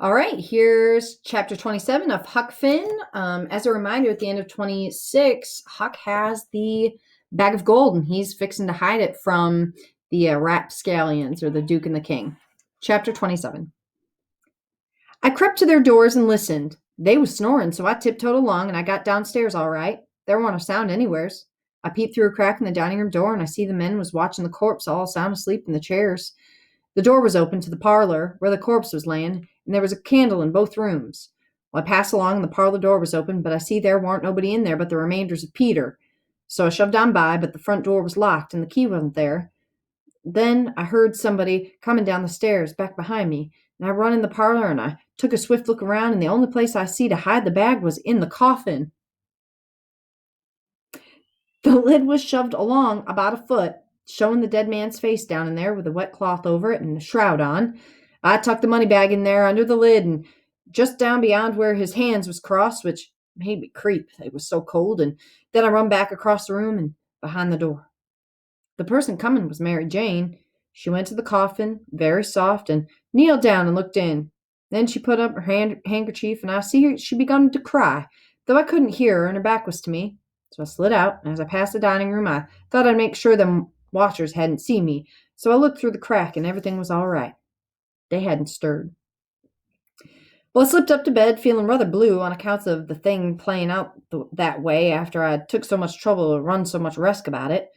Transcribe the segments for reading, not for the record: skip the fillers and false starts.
All right, here's chapter 27 of Huck Finn. As a reminder, at the end of 26, Huck has the bag of gold and he's fixing to hide it from the rapscallions or the Duke and the King. Chapter 27. I crept to their doors and listened. They was snoring, so I tiptoed along and I got downstairs all right. There wasn't a sound anywheres. I peeped through a crack in the dining room door and I see the men was watching the corpse all sound asleep in the chairs. The door was open to the parlor where the corpse was layin', and there was a candle in both rooms. Well, I passed along and the parlor door was open, but I see there warn't nobody in there but the remainders of Peter. So I shoved on by, but the front door was locked and the key wasn't there. Then I heard somebody coming down the stairs back behind me, and I run in the parlor and I took a swift look around, and the only place I see to hide the bag was in the coffin. The lid was shoved along about a foot, showing the dead man's face down in there with a wet cloth over it and a shroud on. I tucked the money bag in there under the lid and just down beyond where his hands was crossed, which made me creep. It was so cold. And then I run back across the room and behind the door. The person coming was Mary Jane. She went to the coffin, very soft, and kneeled down and looked in. Then she put up her handkerchief, and I see her, she begun to cry, though I couldn't hear her, and her back was to me. So I slid out, and as I passed the dining room, I thought I'd make sure them watchers hadn't seen me. So I looked through the crack, and everything was all right. They hadn't stirred. Well, I slipped up to bed feeling rather blue on account of the thing playing out that way after I took so much trouble to run so much risk about it.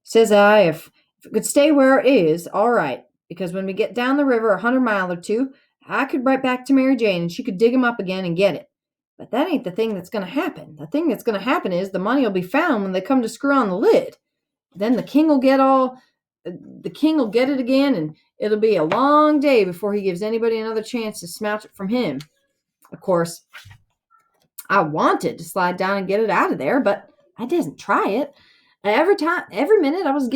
Says I, if it could stay where it is, all right, because when we get down the river 100 mile or two, I could write back to Mary Jane and she could dig 'em up again and get it. But that ain't the thing that's going to happen. The thing that's going to happen is the money will be found when they come to screw on the lid. Then the king will get it again, and it'll be a long day before he gives anybody another chance to snatch it from him. Of course, I wanted to slide down and get it out of there, but I didn't try it. Every minute it was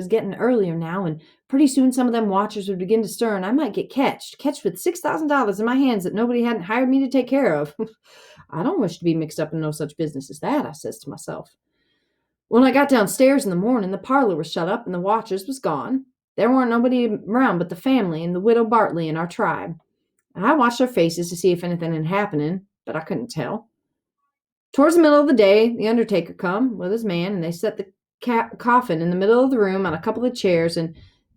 getting earlier now, and pretty soon some of them watchers would begin to stir, and I might get catched with $6,000 in my hands that nobody hadn't hired me to take care of. I don't wish to be mixed up in no such business as that, I says to myself. When I got downstairs in the morning, the parlor was shut up and the watchers was gone. There weren't nobody around but the family and the widow Bartley and our tribe. I watched their faces to see if anything had happened, but I couldn't tell. Towards the middle of the day, the undertaker come with his man, and they set the coffin in the middle of the room on a couple of chairs, and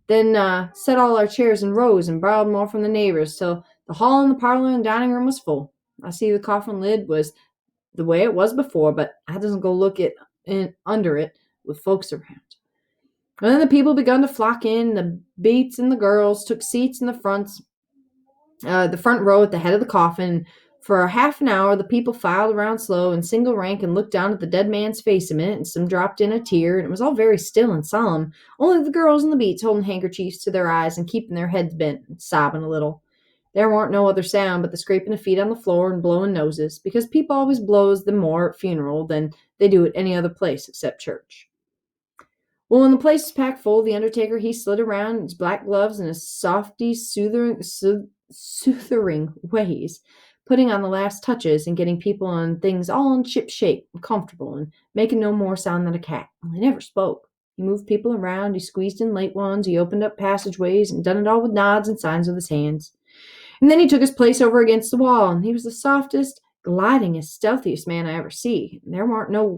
then set all our chairs in rows and borrowed more from the neighbors till the hall and the parlor and dining room was full. I see the coffin lid was the way it was before, but I doesn't go look under it with folks around. And then the people begun to flock in. The beats and the girls took seats in the front row at the head of the coffin. For a half an hour, the people filed around slow in single rank and looked down at the dead man's face a minute, and some dropped in a tear, and it was all very still and solemn, only the girls and the beats holding handkerchiefs to their eyes and keeping their heads bent and sobbing a little. There warn't no other sound but the scraping of feet on the floor and blowing noses, because people always blows them more at funeral than they do at any other place except church. Well, when the place was packed full, the undertaker, he slid around in his black gloves and his softy, soothing ways, putting on the last touches and getting people and things all in ship shape and comfortable and making no more sound than a cat. Well, he never spoke. He moved people around, he squeezed in late ones, he opened up passageways and done it all with nods and signs with his hands. And then he took his place over against the wall, and he was the softest, glidingest, stealthiest man I ever see. And there warn't no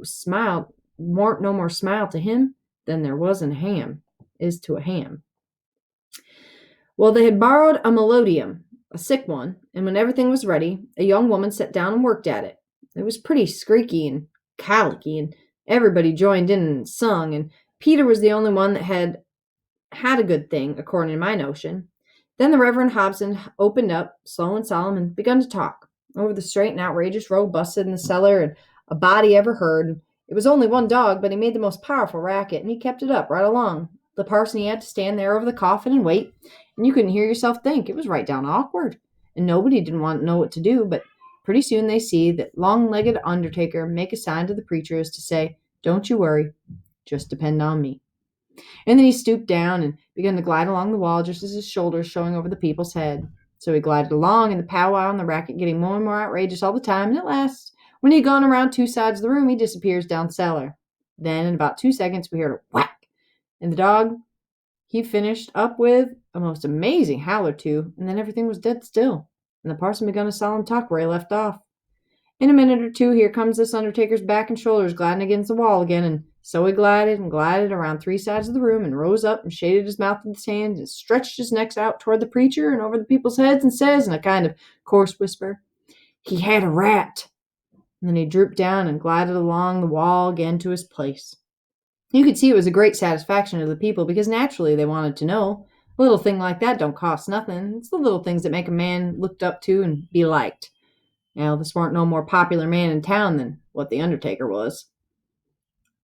more smile to him than there was in a ham is to a ham. Well, they had borrowed a melodeum, a sick one, and when everything was ready, a young woman sat down and worked at it. It was pretty squeaky and colicky, and everybody joined in and sung, and Peter was the only one that had a good thing, according to my notion. Then the Reverend Hobson opened up, slow and solemn, and begun to talk. Over the straight and outrageous row busted in the cellar, and a body ever heard. It was only one dog, but he made the most powerful racket, and he kept it up right along. The parson, he had to stand there over the coffin and wait, and you couldn't hear yourself think. It was right down awkward, and nobody didn't want to know what to do, but pretty soon they see that long-legged undertaker make a sign to the preacher as to say, "Don't you worry, just depend on me." And then he stooped down and began to glide along the wall just as his shoulders showing over the people's head. So he glided along, and the powwow and the racket getting more and more outrageous all the time, and at last, when he had gone around two sides of the room, he disappears down cellar. Then, in about 2 seconds, we heard a whack, and the dog, he finished up with a most amazing howl or two, and then everything was dead still, and the parson begun a solemn talk where he left off. In a minute or two, here comes this undertaker's back and shoulders gliding against the wall again, and so he glided and glided around three sides of the room, and rose up and shaded his mouth with his hand, and stretched his neck out toward the preacher and over the people's heads, and says, in a kind of coarse whisper, "He had a rat." And then he drooped down and glided along the wall again to his place. You could see it was a great satisfaction to the people, because naturally they wanted to know. A little thing like that don't cost nothing. It's the little things that make a man looked up to and be liked. Now, this weren't no more popular man in town than what the undertaker was.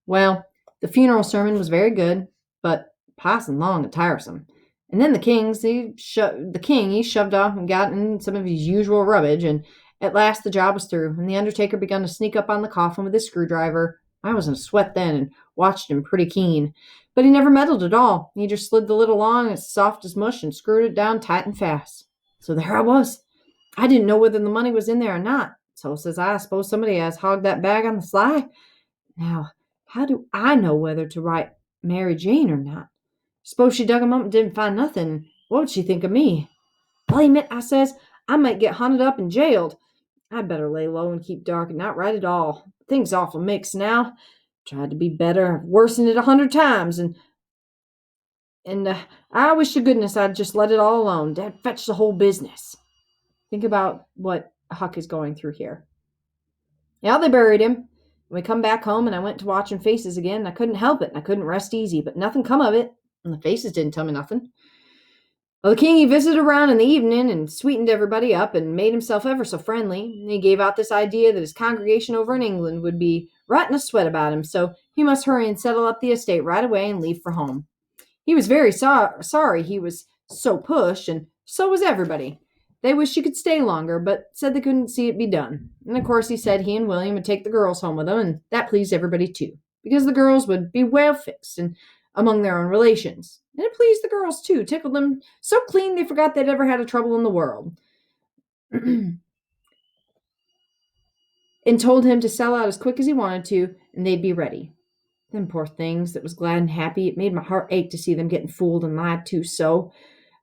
Well, the funeral sermon was very good, but passing long and tiresome. And then the king he shoved off and got in some of his usual rubbish, and at last the job was through, and the undertaker begun to sneak up on the coffin with his screwdriver. I was in a sweat then, and watched him pretty keen. But he never meddled at all. He just slid the lid along as soft as mush and screwed it down tight and fast. So there I was. I didn't know whether the money was in there or not. So says I suppose somebody has hogged that bag on the sly. Now, how do I know whether to write Mary Jane or not? Suppose she dug 'em up and didn't find nothing. What would she think of me? Blame it, I says, I might get hunted up and jailed. I'd better lay low and keep dark and not write at all. Things awful mixed now. Tried to be better, worsened it 100 times, and I wish to goodness I'd just let it all alone. Dad fetch the whole business. Think about what Huck is going through here. Now they buried him. We come back home, and I went to watching faces again, and I couldn't help it, and I couldn't rest easy, but nothing come of it, and the faces didn't tell me nothing. Well, the king, he visited around in the evening and sweetened everybody up and made himself ever so friendly. And he gave out this idea that his congregation over in England would be right in a sweat about him, so he must hurry and settle up the estate right away and leave for home. He was very sorry he was so pushed, and so was everybody. They wished he could stay longer, but said they couldn't see it be done. And of course he said he and William would take the girls home with them, and that pleased everybody too, because the girls would be well fixed and among their own relations. And it pleased the girls too, tickled them so clean they forgot they'd ever had a trouble in the world. And told him to sell out as quick as he wanted to, and they'd be ready. Them poor things that was glad and happy, it made my heart ache to see them getting fooled and lied to so.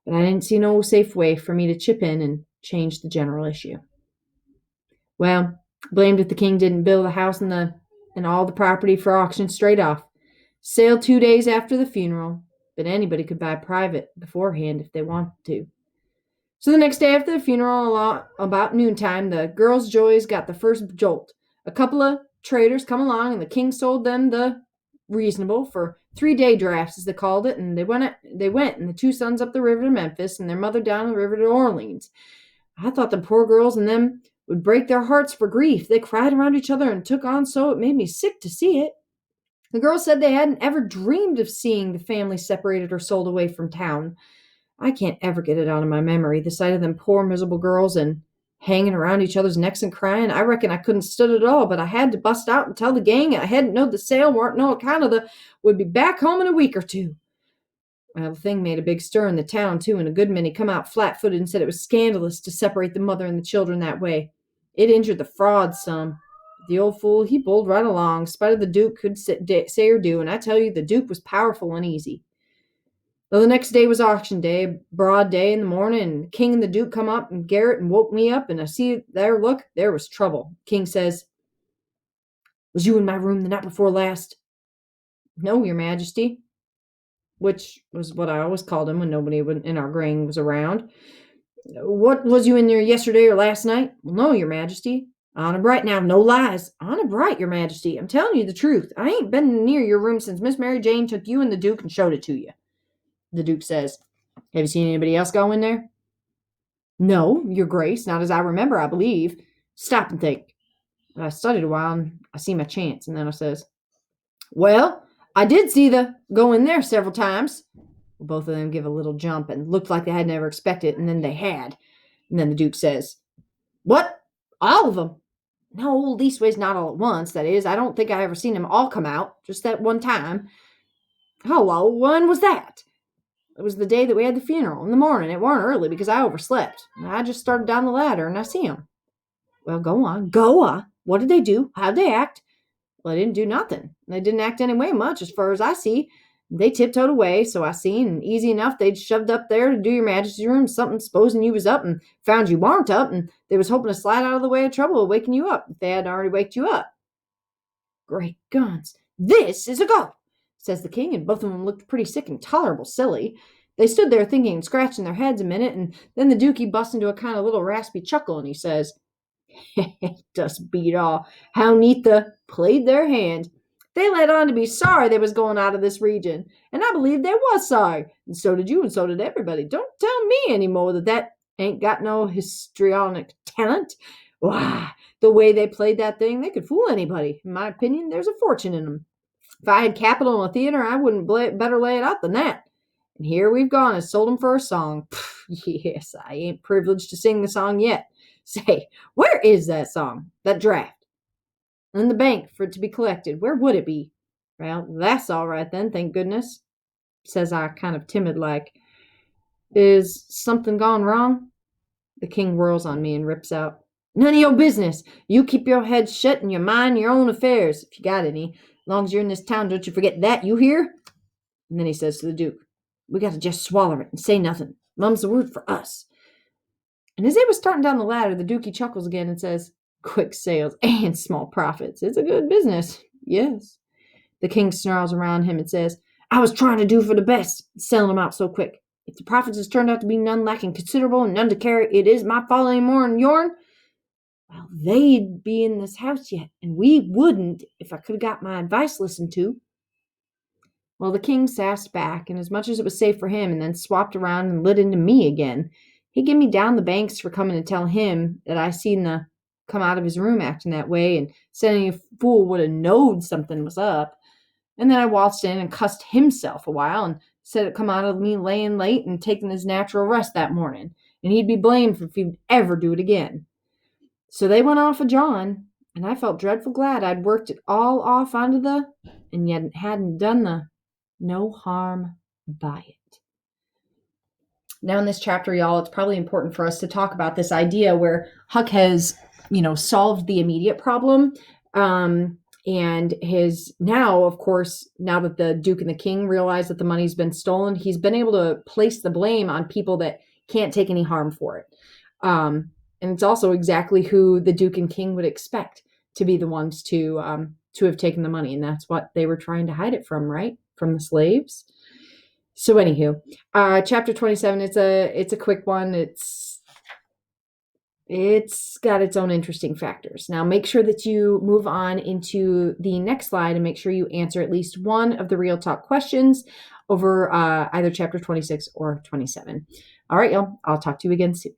But I didn't see no safe way for me to chip in and change the general issue. Well, blamed if the king didn't bill the house and all the property for auction straight off. Sailed 2 days after the funeral, but anybody could buy private beforehand if they wanted to. So the next day after the funeral, about noontime, the girls' joys got the first jolt. A couple of traders come along, and the king sold them the reasonable for 3-day drafts, as they called it, and they went, and the two sons up the river to Memphis, and their mother down the river to Orleans. I thought the poor girls and them would break their hearts for grief. They cried around each other and took on so it made me sick to see it. The girls said they hadn't ever dreamed of seeing the family separated or sold away from town. I can't ever get it out of my memory, the sight of them poor miserable girls and hanging around each other's necks and crying. I reckon I couldn't stood it all, but I had to bust out and tell the gang I hadn't knowed the sale weren't no account of would be back home in a week or two. Well, the thing made a big stir in the town, too, and a good many come out flat-footed and said it was scandalous to separate the mother and the children that way. It injured the frauds some. The old fool, he bowled right along, spite of the Duke could say or do, and I tell you, the Duke was powerful and easy. Well, the next day was auction day, broad day in the morning, and the king and the Duke come up and Garrett and woke me up, and I see there was trouble. King says, "Was you in my room the night before last?" "No, your majesty," which was what I always called him when nobody in our gang was around. "What, was you in there yesterday or last night?" "Well, no, your majesty." "Honor bright now, no lies." "Honor bright, your majesty. I'm telling you the truth. I ain't been near your room since Miss Mary Jane took you and the Duke and showed it to you." The Duke says, "Have you seen anybody else go in there?" "No, your grace, not as I remember, I believe." "Stop and think." But I studied a while, and I see my chance, and then I says, "Well, I did see the go in there several times." Both of them give a little jump and looked like they had never expected, and then they had. And then the Duke says, "What? All of them?" "No, leastways not all at once. That is, I don't think I ever seen them all come out, just that one time." "Hello, when was that?" "It was the day that we had the funeral, in the morning. It warn't early because I overslept. I just started down the ladder and I see 'em." "Well, go on, go on. What did they do? How'd they act?" "Well, they didn't do nothing. They didn't act any way much as far as I see. They tiptoed away, so I seen, and easy enough they'd shoved up there to do your majesty's room something supposing you was up and found you warn't up, and they was hoping to slide out of the way of trouble waking you up if they hadn't already waked you up. Great guns, this is a go, says the king, and both of them looked pretty sick and tolerable silly. They stood there thinking and scratching their heads a minute, and then the Dookie busts into a kind of little raspy chuckle, and he says, "Just beat all how neat the played their hand. They let on to be sorry they was going out of this region, and I believe they was sorry, and so did you, and so did everybody. Don't tell me any more that ain't got no histrionic talent. Why, the way they played that thing, they could fool anybody. In my opinion, there's a fortune in them. If I had capital in a theater, I wouldn't better lay it out than that. And here we've gone and sold 'em for a song. Yes, I ain't privileged to sing the song yet. Say, where is that song, that draft? In the bank for it to be collected. Where would it be? Well, that's all right then, thank goodness, says I, kind of timid like. Is something gone wrong? The king whirls on me and rips out, none of your business. You keep your head shut and you mind your own affairs, if you got any. As long as you're in this town, don't you forget that, you hear? And then he says to the Duke, we got to just swallow it and say nothing. Mum's the word for us. And as they were starting down the ladder, the Dookie chuckles again and says, quick sales and small profits. It's a good business. Yes. The king snarls around him and says, I was trying to do for the best, selling them out so quick. If the profits has turned out to be none lacking considerable and none to carry, it is my fault any more than yourn. Well, they'd be in this house yet, and we wouldn't if I could have got my advice listened to. Well, the king sassed back, and as much as it was safe for him, and then swapped around and lit into me again. He give me down the banks for coming to tell him that I seen the come out of his room acting that way, and said any fool would have knowed something was up. And then I waltzed in and cussed himself a while, and said it come out of me laying late and taking his natural rest that morning, and he'd be blamed if he'd ever do it again. So they went off of John, and I felt dreadful glad I'd worked it all off onto the, and yet hadn't done the no harm by it. Now in this chapter, y'all, it's probably important for us to talk about this idea where Huck has, solved the immediate problem. And his now, of course, now that the Duke and the King realize that the money's been stolen, he's been able to place the blame on people that can't take any harm for it. And it's also exactly who the Duke and King would expect to be the ones to have taken the money. And that's what they were trying to hide it from, right? From the slaves. So anywho, chapter 27, it's a quick one. It's got its own interesting factors. Now make sure that you move on into the next slide and make sure you answer at least one of the Real Talk questions over either chapter 26 or 27. All right, y'all, I'll talk to you again soon.